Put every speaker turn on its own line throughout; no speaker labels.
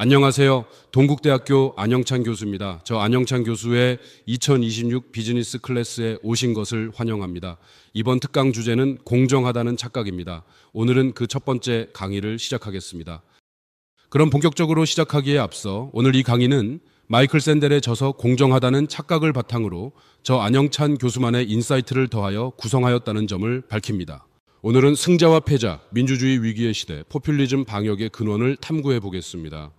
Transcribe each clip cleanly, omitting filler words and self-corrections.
안녕하세요. 동국대학교 안영찬 교수입니다. 저 안영찬 교수의 2026 비즈니스 클래스에 오신 것을 환영합니다. 이번 특강 주제는 공정하다는 착각입니다. 오늘은 그 첫 번째 강의를 시작하겠습니다. 그럼 본격적으로 시작하기에 앞서 오늘 이 강의는 마이클 샌델의 저서 공정하다는 착각을 바탕으로 저 안영찬 교수만의 인사이트를 더하여 구성하였다는 점을 밝힙니다. 오늘은 승자와 패자, 민주주의 위기의 시대, 포퓰리즘 방역의 근원을 탐구해 보겠습니다.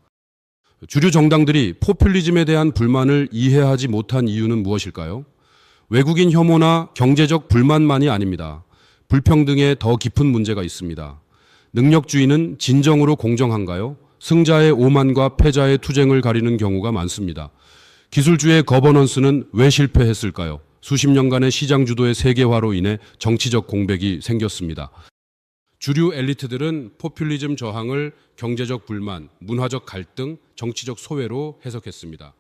주류 정당들이 포퓰리즘에 대한 불만을 이해하지 못한 이유는 무엇일까요? 외국인 혐오나 경제적 불만만이 아닙니다. 불평등에 더 깊은 문제가 있습니다. 능력주의는 진정으로 공정한가요? 승자의 오만과 패자의 투쟁을 가리는 경우가 많습니다. 기술주의 거버넌스는 왜 실패했을까요? 수십 년간의 시장 주도의 세계화로 인해 정치적 공백이 생겼습니다. 주류 엘리트들은 포퓰리즘 저항을 경제적 불만, 문화적 갈등, 정치적 소외로 해석했습니다.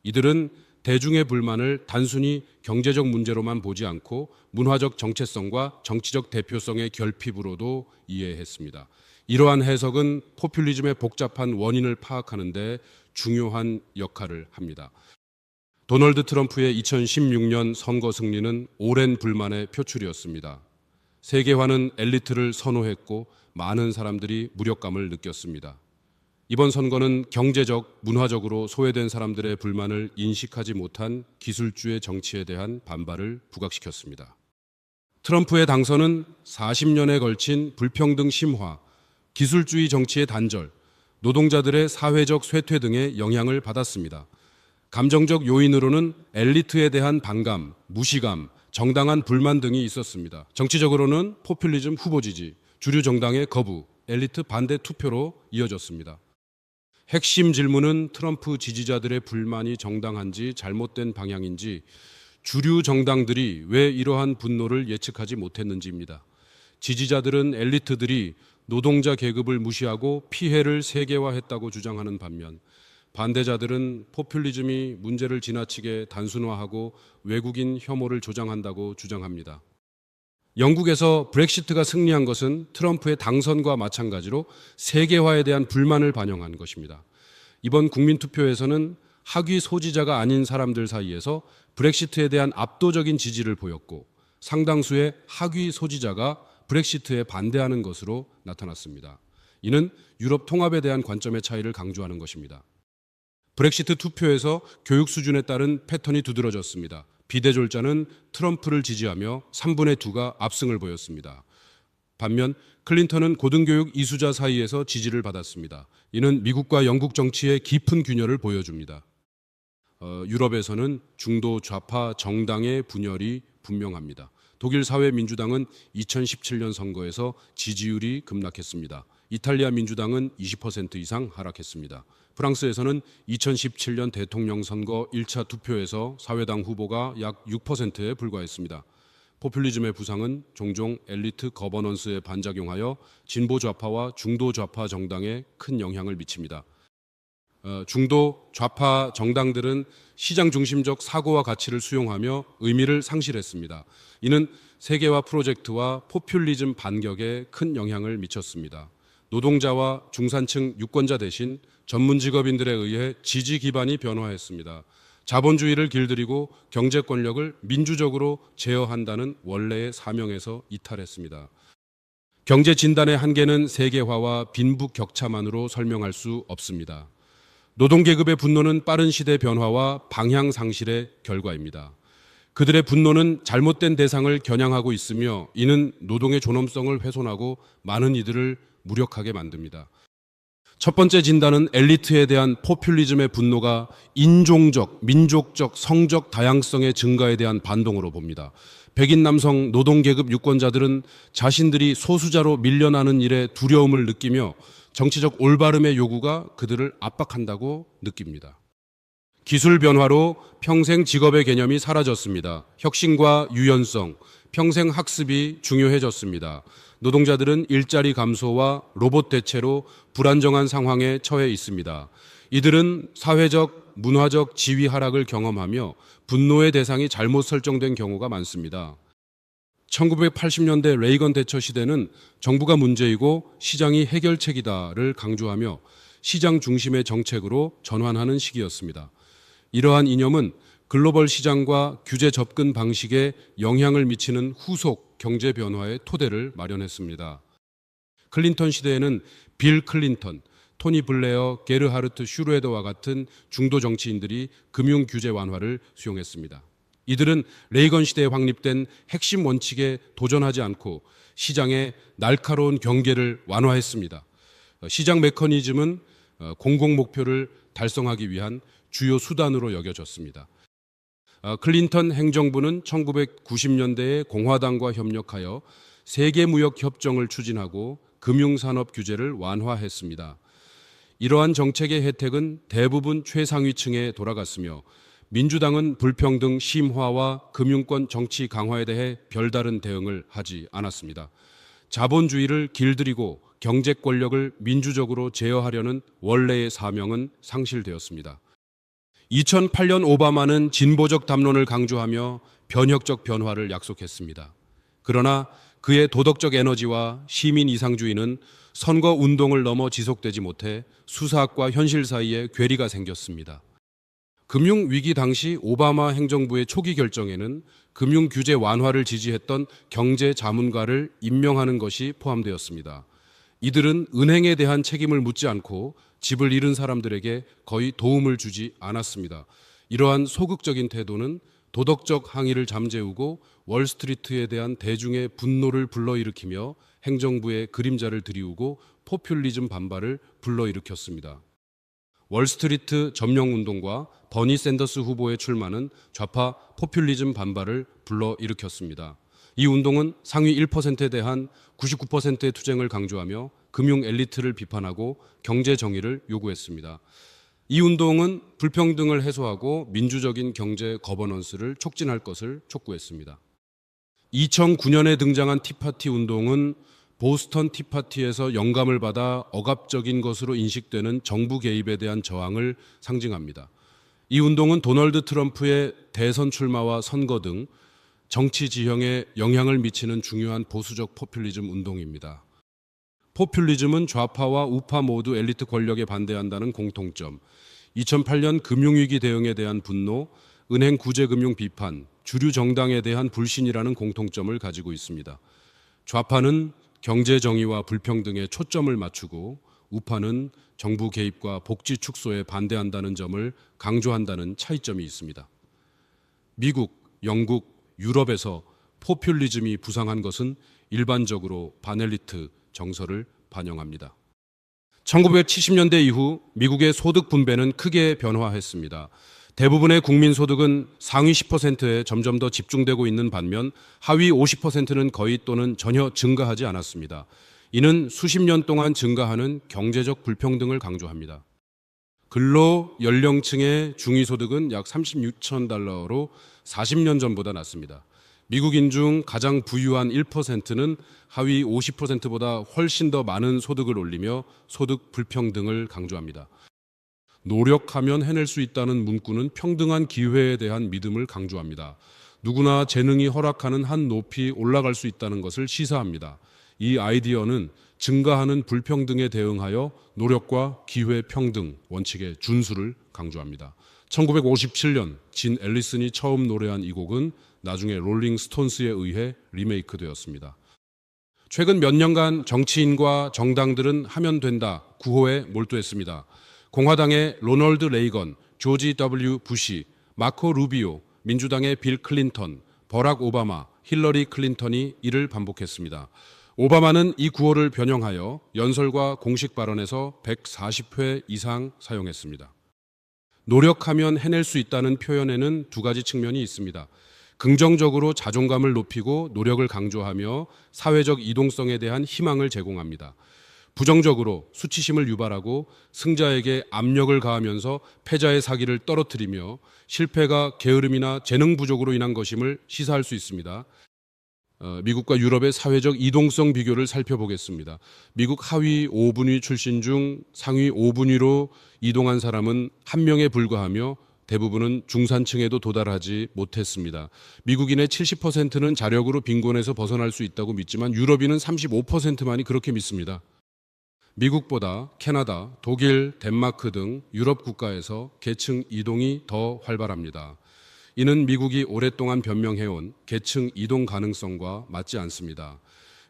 이들은 대중의 불만을 단순히 경제적 문제로만 보지 않고 문화적 정체성과 정치적 대표성의 결핍으로도 이해했습니다. 이러한 해석은 포퓰리즘의 복잡한 원인을 파악하는 데 중요한 역할을 합니다. 도널드 트럼프의 2016년 선거 승리는 오랜 불만의 표출이었습니다. 세계화는 엘리트를 선호했고 많은 사람들이 무력감을 느꼈습니다. 이번 선거는 경제적, 문화적으로 소외된 사람들의 불만을 인식하지 못한 기술주의 정치에 대한 반발을 부각시켰습니다. 트럼프의 당선은 40년에 걸친 불평등 심화, 기술주의 정치의 단절, 노동자들의 사회적 쇠퇴 등의 영향을 받았습니다. 감정적 요인으로는 엘리트에 대한 반감, 무시감, 정당한 불만 등이 있었습니다. 정치적으로는 포퓰리즘 후보 지지, 주류 정당의 거부, 엘리트 반대 투표로 이어졌습니다. 핵심 질문은 트럼프 지지자들의 불만이 정당한지 잘못된 방향인지 주류 정당들이 왜 이러한 분노를 예측하지 못했는지입니다. 지지자들은 엘리트들이 노동자 계급을 무시하고 피해를 세계화했다고 주장하는 반면 반대자들은 포퓰리즘이 문제를 지나치게 단순화하고 외국인 혐오를 조장한다고 주장합니다. 영국에서 브렉시트가 승리한 것은 트럼프의 당선과 마찬가지로 세계화에 대한 불만을 반영한 것입니다. 이번 국민투표에서는 학위 소지자가 아닌 사람들 사이에서 브렉시트에 대한 압도적인 지지를 보였고 상당수의 학위 소지자가 브렉시트에 반대하는 것으로 나타났습니다. 이는 유럽 통합에 대한 관점의 차이를 강조하는 것입니다. 브렉시트 투표에서 교육 수준에 따른 패턴이 두드러졌습니다. 비대졸자는 트럼프를 지지하며 3분의 2가 압승을 보였습니다. 반면 클린턴은 고등교육 이수자 사이에서 지지를 받았습니다. 이는 미국과 영국 정치의 깊은 균열을 보여줍니다. 유럽에서는 중도 좌파 정당의 분열이 분명합니다. 독일 사회민주당은 2017년 선거에서 지지율이 급락했습니다. 이탈리아 민주당은 20% 이상 하락했습니다. 프랑스에서는 2017년 대통령 선거 1차 투표에서 사회당 후보가 약 6%에 불과했습니다. 포퓰리즘의 부상은 종종 엘리트 거버넌스에 반작용하여 진보 좌파와 중도 좌파 정당에 큰 영향을 미칩니다. 중도 좌파 정당들은 시장 중심적 사고와 가치를 수용하며 의미를 상실했습니다. 이는 세계화 프로젝트와 포퓰리즘 반격에 큰 영향을 미쳤습니다. 노동자와 중산층 유권자 대신 전문 직업인들에 의해 지지 기반이 변화했습니다. 자본주의를 길들이고 경제 권력을 민주적으로 제어한다는 원래의 사명에서 이탈했습니다. 경제 진단의 한계는 세계화와 빈부격 격차만으로 설명할 수 없습니다. 노동계급의 분노는 빠른 시대 변화와 방향 상실의 결과입니다. 그들의 분노는 잘못된 대상을 겨냥하고 있으며 이는 노동의 존엄성을 훼손하고 많은 이들을 무력하게 만듭니다. 첫 번째 진단은 엘리트에 대한 포퓰리즘의 분노가 인종적, 민족적, 성적 다양성의 증가에 대한 반동으로 봅니다. 백인 남성 노동계급 유권자들은 자신들이 소수자로 밀려나는 일에 두려움을 느끼며 정치적 올바름의 요구가 그들을 압박한다고 느낍니다. 기술 변화로 평생 직업의 개념이 사라졌습니다. 혁신과 유연성, 평생 학습이 중요해졌습니다. 노동자들은 일자리 감소와 로봇 대체로 불안정한 상황에 처해 있습니다. 이들은 사회적, 문화적 지위 하락을 경험하며 분노의 대상이 잘못 설정된 경우가 많습니다. 1980년대 레이건 대처 시대는 정부가 문제이고 시장이 해결책이다를 강조하며 시장 중심의 정책으로 전환하는 시기였습니다. 이러한 이념은 글로벌 시장과 규제 접근 방식에 영향을 미치는 후속 경제 변화의 토대를 마련했습니다. 클린턴 시대에는 빌 클린턴, 토니 블레어, 게르하르트 슈르에더와 같은 중도 정치인들이 금융 규제 완화를 수용했습니다. 이들은 레이건 시대에 확립된 핵심 원칙에 도전하지 않고 시장의 날카로운 경계를 완화했습니다. 시장 메커니즘은 공공 목표를 달성하기 위한 주요 수단으로 여겨졌습니다. 클린턴 행정부는 1990년대에 공화당과 협력하여 세계무역협정을 추진하고 금융산업 규제를 완화했습니다. 이러한 정책의 혜택은 대부분 최상위층에 돌아갔으며 민주당은 불평등 심화와 금융권 정치 강화에 대해 별다른 대응을 하지 않았습니다. 자본주의를 길들이고 경제 권력을 민주적으로 제어하려는 원래의 사명은 상실되었습니다. 2008년 오바마는 진보적 담론을 강조하며 변혁적 변화를 약속했습니다. 그러나 그의 도덕적 에너지와 시민 이상주의는 선거 운동을 넘어 지속되지 못해 수사학과 현실 사이에 괴리가 생겼습니다. 금융위기 당시 오바마 행정부의 초기 결정에는 금융규제 완화를 지지했던 경제자문가를 임명하는 것이 포함되었습니다. 이들은 은행에 대한 책임을 묻지 않고 집을 잃은 사람들에게 거의 도움을 주지 않았습니다. 이러한 소극적인 태도는 도덕적 항의를 잠재우고 월스트리트에 대한 대중의 분노를 불러일으키며 행정부의 그림자를 드리우고 포퓰리즘 반발을 불러일으켰습니다. 월스트리트 점령운동과 버니 샌더스 후보의 출마는 좌파 포퓰리즘 반발을 불러일으켰습니다. 이 운동은 상위 1%에 대한 99%의 투쟁을 강조하며 금융 엘리트를 비판하고 경제 정의를 요구했습니다. 이 운동은 불평등을 해소하고 민주적인 경제 거버넌스를 촉진할 것을 촉구했습니다. 2009년에 등장한 티파티 운동은 보스턴 티파티에서 영감을 받아 억압적인 것으로 인식되는 정부 개입에 대한 저항을 상징합니다. 이 운동은 도널드 트럼프의 대선 출마와 선거 등 정치 지형에 영향을 미치는 중요한 보수적 포퓰리즘 운동입니다. 포퓰리즘은 좌파와 우파 모두 엘리트 권력에 반대한다는 공통점, 2008년 금융위기 대응에 대한 분노, 은행 구제금융 비판, 주류 정당에 대한 불신이라는 공통점을 가지고 있습니다. 좌파는 경제 정의와 불평등에 초점을 맞추고 우파는 정부 개입과 복지 축소에 반대한다는 점을 강조한다는 차이점이 있습니다. 미국, 영국, 유럽에서 포퓰리즘이 부상한 것은 일반적으로 반엘리트 정서를 반영합니다. 1970년대 이후 미국의 소득 분배는 크게 변화했습니다. 대부분의 국민 소득은 상위 10%에 점점 더 집중되고 있는 반면 하위 50%는 거의 또는 전혀 증가하지 않았습니다. 이는 수십 년 동안 증가하는 경제적 불평등을 강조합니다. 근로 연령층의 중위소득은 약 36천 달러로 40년 전보다 낮습니다. 미국인 중 가장 부유한 1%는 하위 50%보다 훨씬 더 많은 소득을 올리며 소득 불평등을 강조합니다. 노력하면 해낼 수 있다는 문구는 평등한 기회에 대한 믿음을 강조합니다. 누구나 재능이 허락하는 한 높이 올라갈 수 있다는 것을 시사합니다. 이 아이디어는 증가하는 불평등에 대응하여 노력과 기회 평등 원칙의 준수를 강조합니다. 1957년 진 앨리슨이 처음 노래한 이 곡은 나중에 롤링 스톤스에 의해 리메이크 되었습니다. 최근 몇 년간 정치인과 정당들은 하면 된다 구호에 몰두했습니다. 공화당의 로널드 레이건, 조지 W. 부시, 마코 루비오, 민주당의 빌 클린턴, 버락 오바마, 힐러리 클린턴이 이를 반복했습니다. 오바마는 이 구호를 변형하여 연설과 공식 발언에서 140회 이상 사용했습니다. 노력하면 해낼 수 있다는 표현에는 두 가지 측면이 있습니다. 긍정적으로 자존감을 높이고 노력을 강조하며 사회적 이동성에 대한 희망을 제공합니다. 부정적으로 수치심을 유발하고 승자에게 압력을 가하면서 패자의 사기를 떨어뜨리며 실패가 게으름이나 재능 부족으로 인한 것임을 시사할 수 있습니다. 미국과 유럽의 사회적 이동성 비교를 살펴보겠습니다. 미국 하위 5분위 출신 중 상위 5분위로 이동한 사람은 1명에 불과하며 대부분은 중산층에도 도달하지 못했습니다. 미국인의 70%는 자력으로 빈곤에서 벗어날 수 있다고 믿지만 유럽인은 35%만이 그렇게 믿습니다. 미국보다 캐나다, 독일, 덴마크 등 유럽 국가에서 계층 이동이 더 활발합니다. 이는 미국이 오랫동안 변명해온 계층 이동 가능성과 맞지 않습니다.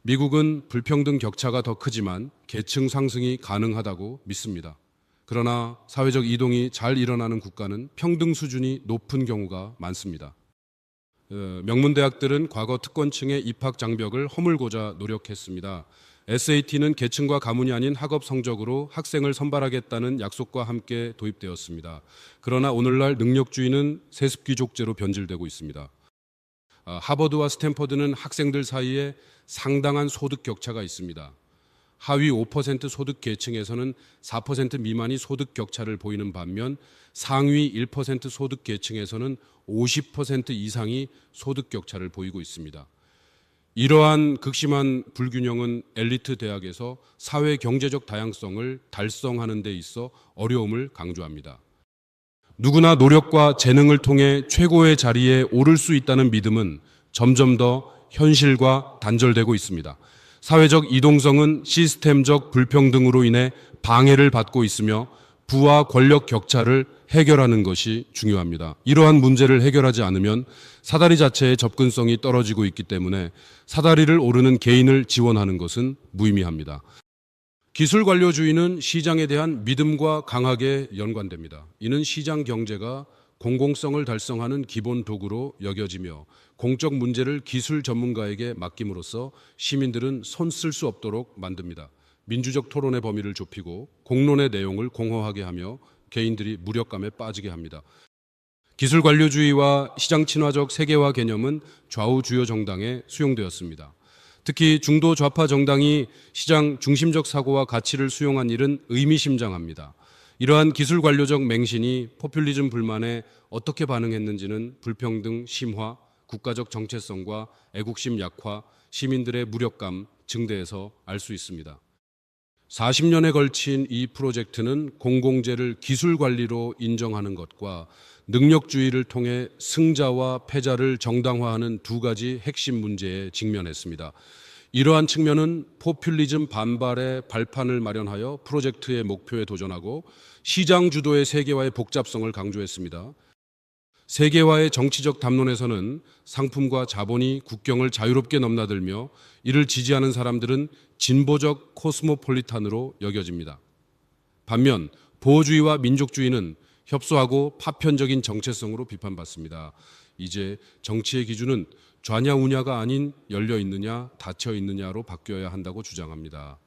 미국은 불평등 격차가 더 크지만 계층 상승이 가능하다고 믿습니다. 그러나 사회적 이동이 잘 일어나는 국가는 평등 수준이 높은 경우가 많습니다. 명문대학들은 과거 특권층의 입학 장벽을 허물고자 노력했습니다. SAT는 계층과 가문이 아닌 학업 성적으로 학생을 선발하겠다는 약속과 함께 도입되었습니다. 그러나 오늘날 능력주의는 세습귀족제로 변질되고 있습니다. 하버드와 스탠퍼드는 학생들 사이에 상당한 소득 격차가 있습니다. 하위 5% 소득 계층에서는 4% 미만이 소득 격차를 보이는 반면 상위 1% 소득 계층에서는 50% 이상이 소득 격차를 보이고 있습니다. 이러한 극심한 불균형은 엘리트 대학에서 사회 경제적 다양성을 달성하는 데 있어 어려움을 강조합니다. 누구나 노력과 재능을 통해 최고의 자리에 오를 수 있다는 믿음은 점점 더 현실과 단절되고 있습니다. 사회적 이동성은 시스템적 불평등으로 인해 방해를 받고 있으며 부와 권력 격차를 해결하는 것이 중요합니다. 이러한 문제를 해결하지 않으면 사다리 자체의 접근성이 떨어지고 있기 때문에 사다리를 오르는 개인을 지원하는 것은 무의미합니다. 기술 관료주의는 시장에 대한 믿음과 강하게 연관됩니다. 이는 시장 경제가 공공성을 달성하는 기본 도구로 여겨지며 공적 문제를 기술 전문가에게 맡김으로써 시민들은 손 쓸 수 없도록 만듭니다. 민주적 토론의 범위를 좁히고 공론의 내용을 공허하게 하며 개인들이 무력감에 빠지게 합니다. 기술 관료주의와 시장 친화적 세계화 개념은 좌우 주요 정당에 수용되었습니다. 특히 중도 좌파 정당이 시장 중심적 사고와 가치를 수용한 일은 의미심장합니다. 이러한 기술 관료적 맹신이 포퓰리즘 불만에 어떻게 반응했는지는 불평등 심화, 국가적 정체성과 애국심 약화, 시민들의 무력감 증대에서 알 수 있습니다. 40년에 걸친 이 프로젝트는 공공재를 기술 관리로 인정하는 것과 능력주의를 통해 승자와 패자를 정당화하는 두 가지 핵심 문제에 직면했습니다. 이러한 측면은 포퓰리즘 반발의 발판을 마련하여 프로젝트의 목표에 도전하고 시장 주도의 세계화의 복잡성을 강조했습니다. 세계화의 정치적 담론에서는 상품과 자본이 국경을 자유롭게 넘나들며 이를 지지하는 사람들은 진보적 코스모폴리탄으로 여겨집니다. 반면 보호주의와 민족주의는 협소하고 파편적인 정체성으로 비판받습니다. 이제 정치의 기준은 좌냐 우냐가 아닌 열려 있느냐 닫혀 있느냐로 바뀌어야 한다고 주장합니다.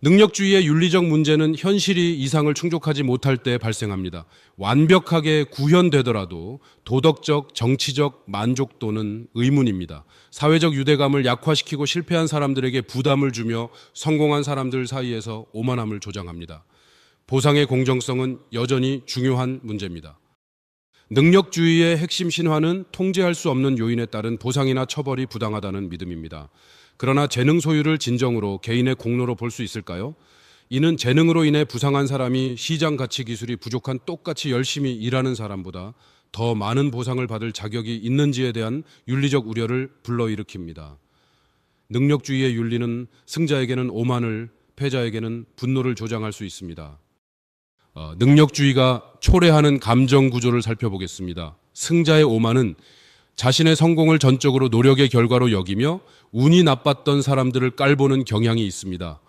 능력주의의 윤리적 문제는 현실이 이상을 충족하지 못할 때 발생합니다. 완벽하게 구현되더라도 도덕적, 정치적 만족도는 의문입니다. 사회적 유대감을 약화시키고 실패한 사람들에게 부담을 주며 성공한 사람들 사이에서 오만함을 조장합니다. 보상의 공정성은 여전히 중요한 문제입니다. 능력주의의 핵심 신화는 통제할 수 없는 요인에 따른 보상이나 처벌이 부당하다는 믿음입니다. 그러나 재능 소유를 진정으로 개인의 공로로 볼 수 있을까요? 이는 재능으로 인해 부상한 사람이 시장 가치 기술이 부족한 똑같이 열심히 일하는 사람보다 더 많은 보상을 받을 자격이 있는지에 대한 윤리적 우려를 불러일으킵니다. 능력주의의 윤리는 승자에게는 오만을, 패자에게는 분노를 조장할 수 있습니다. 능력주의가 초래하는 감정 구조를 살펴보겠습니다. 승자의 오만은 자신의 성공을 전적으로 노력의 결과로 여기며 운이 나빴던 사람들을 깔보는 경향이 있습니다.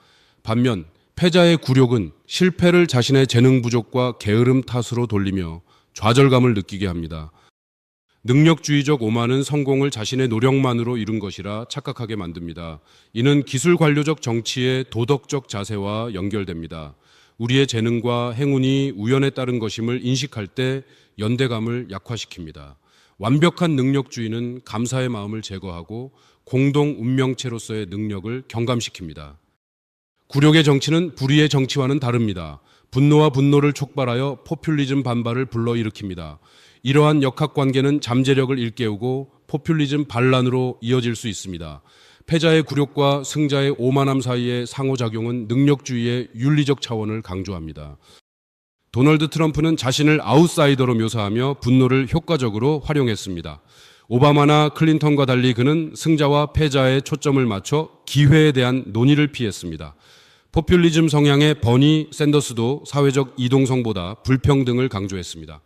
반면 패자의 굴욕은 실패를 자신의 재능 부족과 게으름 탓으로 돌리며 좌절감을 느끼게 합니다. 능력주의적 오만은 성공을 자신의 노력만으로 이룬 것이라 착각하게 만듭니다. 이는 기술 관료적 정치의 도덕적 자세와 연결됩니다. 우리의 재능과 행운이 우연에 따른 것임을 인식할 때 연대감을 약화시킵니다. 완벽한 능력주의는 감사의 마음을 제거하고 공동 운명체로서의 능력을 경감시킵니다. 굴욕의 정치는 불의의 정치와는 다릅니다. 분노와 분노를 촉발하여 포퓰리즘 반발을 불러일으킵니다. 이러한 역학관계는 잠재력을 일깨우고 포퓰리즘 반란으로 이어질 수 있습니다. 패자의 굴욕과 승자의 오만함 사이의 상호작용은 능력주의의 윤리적 차원을 강조합니다. 도널드 트럼프는 자신을 아웃사이더로 묘사하며 분노를 효과적으로 활용했습니다. 오바마나 클린턴과 달리 그는 승자와 패자의 초점을 맞춰 기회에 대한 논의를 피했습니다. 포퓰리즘 성향의 버니 샌더스도 사회적 이동성보다 불평등을 강조했습니다.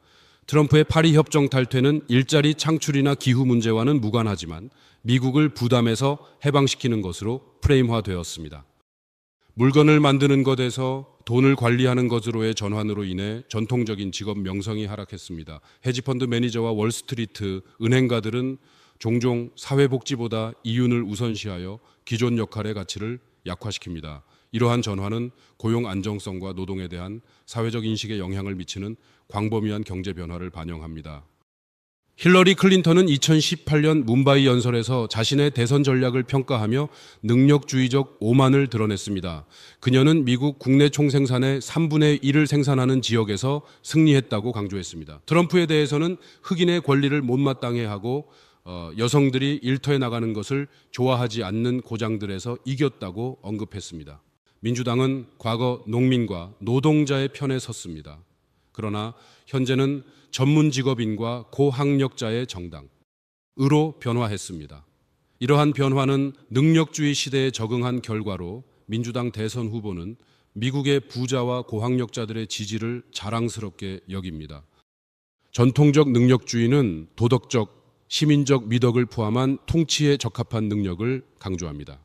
트럼프의 파리 협정 탈퇴는 일자리 창출이나 기후 문제와는 무관하지만 미국을 부담에서 해방시키는 것으로 프레임화되었습니다. 물건을 만드는 것에서 돈을 관리하는 것으로의 전환으로 인해 전통적인 직업 명성이 하락했습니다. 헤지펀드 매니저와 월스트리트 은행가들은 종종 사회복지보다 이윤을 우선시하여 기존 역할의 가치를 약화시킵니다. 이러한 전환은 고용 안정성과 노동에 대한 사회적 인식에 영향을 미치는 광범위한 경제 변화를 반영합니다. 힐러리 클린턴은 2018년 문바이 연설에서 자신의 대선 전략을 평가하며 능력주의적 오만을 드러냈습니다. 그녀는 미국 국내 총생산의 3분의 1을 생산하는 지역에서 승리했다고 강조했습니다. 트럼프에 대해서는 흑인의 권리를 못마땅해 하고 여성들이 일터에 나가는 것을 좋아하지 않는 고장들에서 이겼다고 언급했습니다. 민주당은 과거 농민과 노동자의 편에 섰습니다. 그러나 현재는 전문 직업인과 고학력자의 정당으로 변화했습니다. 이러한 변화는 능력주의 시대에 적응한 결과로 민주당 대선 후보는 미국의 부자와 고학력자들의 지지를 자랑스럽게 여깁니다. 전통적 능력주의는 도덕적, 시민적 미덕을 포함한 통치에 적합한 능력을 강조합니다.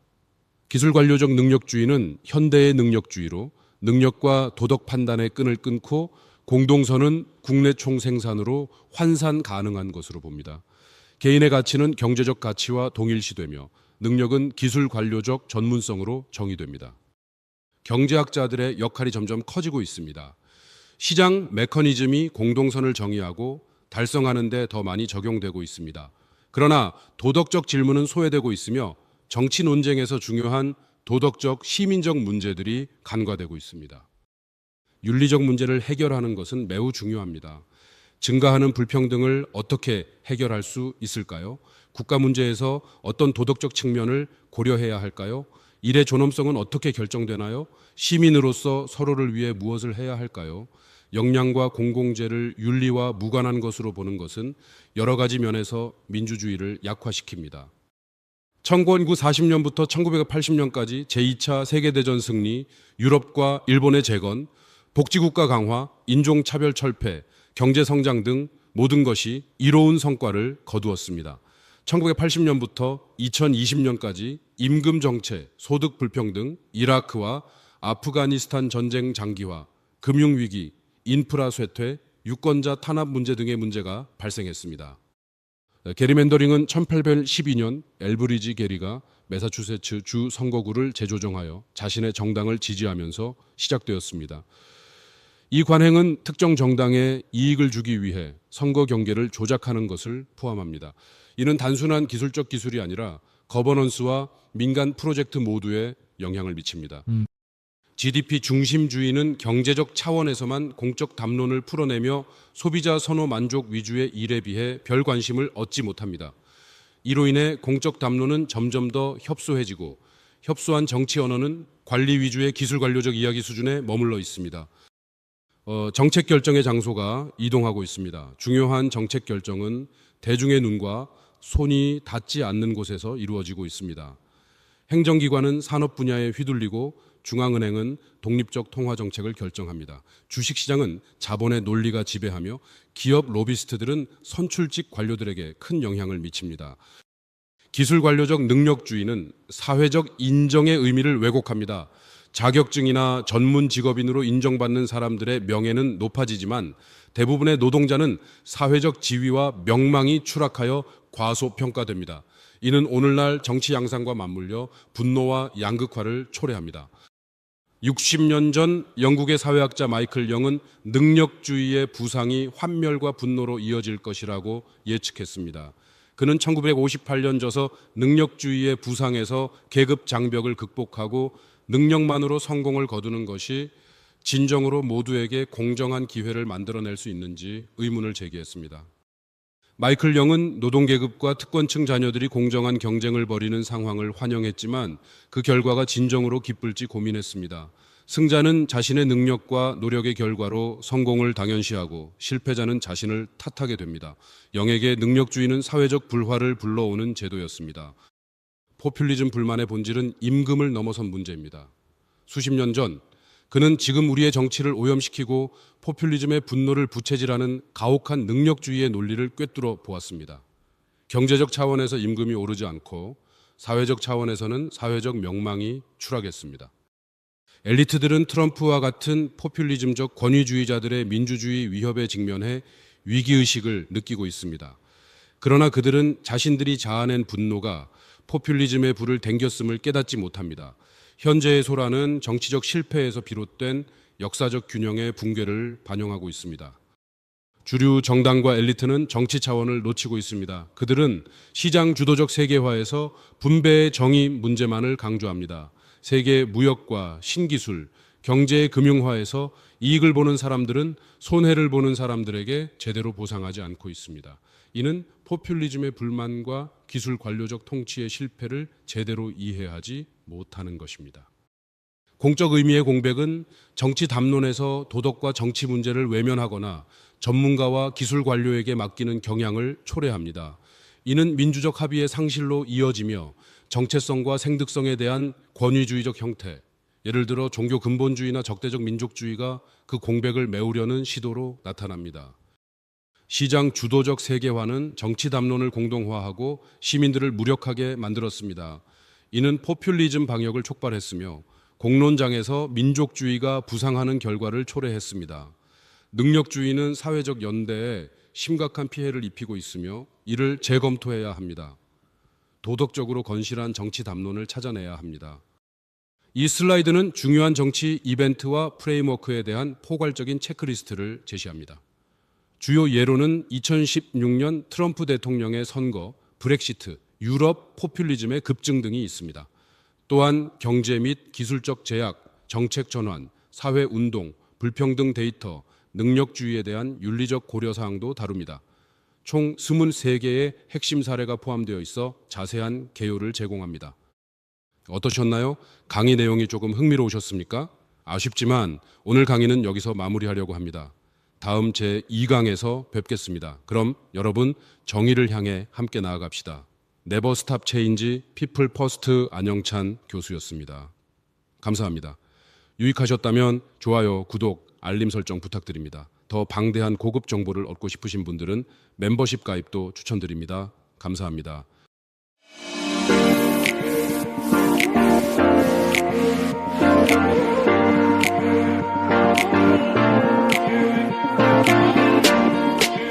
기술관료적 능력주의는 현대의 능력주의로 능력과 도덕 판단의 끈을 끊고 공동선은 국내 총생산으로 환산 가능한 것으로 봅니다. 개인의 가치는 경제적 가치와 동일시되며 능력은 기술관료적 전문성으로 정의됩니다. 경제학자들의 역할이 점점 커지고 있습니다. 시장 메커니즘이 공동선을 정의하고 달성하는 데 더 많이 적용되고 있습니다. 그러나 도덕적 질문은 소외되고 있으며 정치 논쟁에서 중요한 도덕적, 시민적 문제들이 간과되고 있습니다. 윤리적 문제를 해결하는 것은 매우 중요합니다. 증가하는 불평등을 어떻게 해결할 수 있을까요? 국가 문제에서 어떤 도덕적 측면을 고려해야 할까요? 일의 존엄성은 어떻게 결정되나요? 시민으로서 서로를 위해 무엇을 해야 할까요? 역량과 공공재를 윤리와 무관한 것으로 보는 것은 여러 가지 면에서 민주주의를 약화시킵니다. 1940년부터 1980년까지 제2차 세계대전 승리, 유럽과 일본의 재건, 복지국가 강화, 인종차별 철폐, 경제성장 등 모든 것이 이로운 성과를 거두었습니다. 1980년부터 2020년까지 임금 정체, 소득 불평등, 이라크와 아프가니스탄 전쟁 장기화, 금융위기, 인프라 쇠퇴, 유권자 탄압 문제 등의 문제가 발생했습니다. 게리맨더링은 1812년 엘브리지 게리가 매사추세츠 주 선거구를 재조정하여 자신의 정당을 지지하면서 시작되었습니다. 이 관행은 특정 정당에 이익을 주기 위해 선거 경계를 조작하는 것을 포함합니다. 이는 단순한 기술적 기술이 아니라 거버넌스와 민간 프로젝트 모두에 영향을 미칩니다. GDP 중심주의는 경제적 차원에서만 공적 담론을 풀어내며 소비자 선호 만족 위주의 일에 비해 별 관심을 얻지 못합니다. 이로 인해 공적 담론은 점점 더 협소해지고 협소한 정치 언어는 관리 위주의 기술 관료적 이야기 수준에 머물러 있습니다. 정책 결정의 장소가 이동하고 있습니다. 중요한 정책 결정은 대중의 눈과 손이 닿지 않는 곳에서 이루어지고 있습니다. 행정기관은 산업 분야에 휘둘리고 중앙은행은 독립적 통화 정책을 결정합니다. 주식시장은 자본의 논리가 지배하며 기업 로비스트들은 선출직 관료들에게 큰 영향을 미칩니다. 기술관료적 능력주의는 사회적 인정의 의미를 왜곡합니다. 자격증이나 전문 직업인으로 인정받는 사람들의 명예는 높아지지만 대부분의 노동자는 사회적 지위와 명망이 추락하여 과소평가됩니다. 이는 오늘날 정치 양상과 맞물려 분노와 양극화를 초래합니다. 60년 전 영국의 사회학자 마이클 영은 능력주의의 부상이 환멸과 분노로 이어질 것이라고 예측했습니다. 그는 1958년 저서 능력주의의 부상에서 계급 장벽을 극복하고 능력만으로 성공을 거두는 것이 진정으로 모두에게 공정한 기회를 만들어낼 수 있는지 의문을 제기했습니다. 마이클 영은 노동계급과 특권층 자녀들이 공정한 경쟁을 벌이는 상황을 환영했지만 그 결과가 진정으로 기쁠지 고민했습니다. 승자는 자신의 능력과 노력의 결과로 성공을 당연시하고 실패자는 자신을 탓하게 됩니다. 영에게 능력주의는 사회적 불화를 불러오는 제도였습니다. 포퓰리즘 불만의 본질은 임금을 넘어선 문제입니다. 수십 년 전 그는 지금 우리의 정치를 오염시키고 포퓰리즘의 분노를 부채질하는 가혹한 능력주의의 논리를 꿰뚫어 보았습니다. 경제적 차원에서 임금이 오르지 않고 사회적 차원에서는 사회적 명망이 추락했습니다. 엘리트들은 트럼프와 같은 포퓰리즘적 권위주의자들의 민주주의 위협에 직면해 위기의식을 느끼고 있습니다. 그러나 그들은 자신들이 자아낸 분노가 포퓰리즘의 불을 댕겼음을 깨닫지 못합니다. 현재의 소란은 정치적 실패에서 비롯된 역사적 균형의 붕괴를 반영하고 있습니다. 주류 정당과 엘리트는 정치 차원을 놓치고 있습니다. 그들은 시장 주도적 세계화에서 분배의 정의 문제만을 강조합니다. 세계 무역과 신기술, 경제의 금융화에서 이익을 보는 사람들은 손해를 보는 사람들에게 제대로 보상하지 않고 있습니다. 이는 포퓰리즘의 불만과 기술 관료적 통치의 실패를 제대로 이해하지 못하는 것입니다. 공적 의미의 공백은 정치 담론에서 도덕과 정치 문제를 외면하거나 전문가와 기술 관료에게 맡기는 경향을 초래합니다. 이는 민주적 합의의 상실로 이어지며 정체성과 생득성에 대한 권위주의적 형태, 예를 들어 종교 근본주의나 적대적 민족주의가 그 공백을 메우려는 시도로 나타납니다. 시장 주도적 세계화는 정치 담론을 공동화하고 시민들을 무력하게 만들었습니다. 이는 포퓰리즘 방역을 촉발했으며 공론장에서 민족주의가 부상하는 결과를 초래했습니다. 능력주의는 사회적 연대에 심각한 피해를 입히고 있으며 이를 재검토해야 합니다. 도덕적으로 건실한 정치 담론을 찾아내야 합니다. 이 슬라이드는 중요한 정치 이벤트와 프레임워크에 대한 포괄적인 체크리스트를 제시합니다. 주요 예로는 2016년 트럼프 대통령의 선거, 브렉시트, 유럽 포퓰리즘의 급증 등이 있습니다. 또한 경제 및 기술적 제약, 정책 전환, 사회 운동, 불평등 데이터, 능력주의에 대한 윤리적 고려사항도 다룹니다. 총 23개의 핵심 사례가 포함되어 있어 자세한 개요를 제공합니다. 어떠셨나요? 강의 내용이 조금 흥미로우셨습니까? 아쉽지만 오늘 강의는 여기서 마무리하려고 합니다. 다음 제2강에서 뵙겠습니다. 그럼 여러분 정의를 향해 함께 나아갑시다. 네버 스탑 체인지 피플 퍼스트 안영찬 교수였습니다. 감사합니다. 유익하셨다면 좋아요, 구독, 알림 설정 부탁드립니다. 더 방대한 고급 정보를 얻고 싶으신 분들은 멤버십 가입도 추천드립니다. 감사합니다.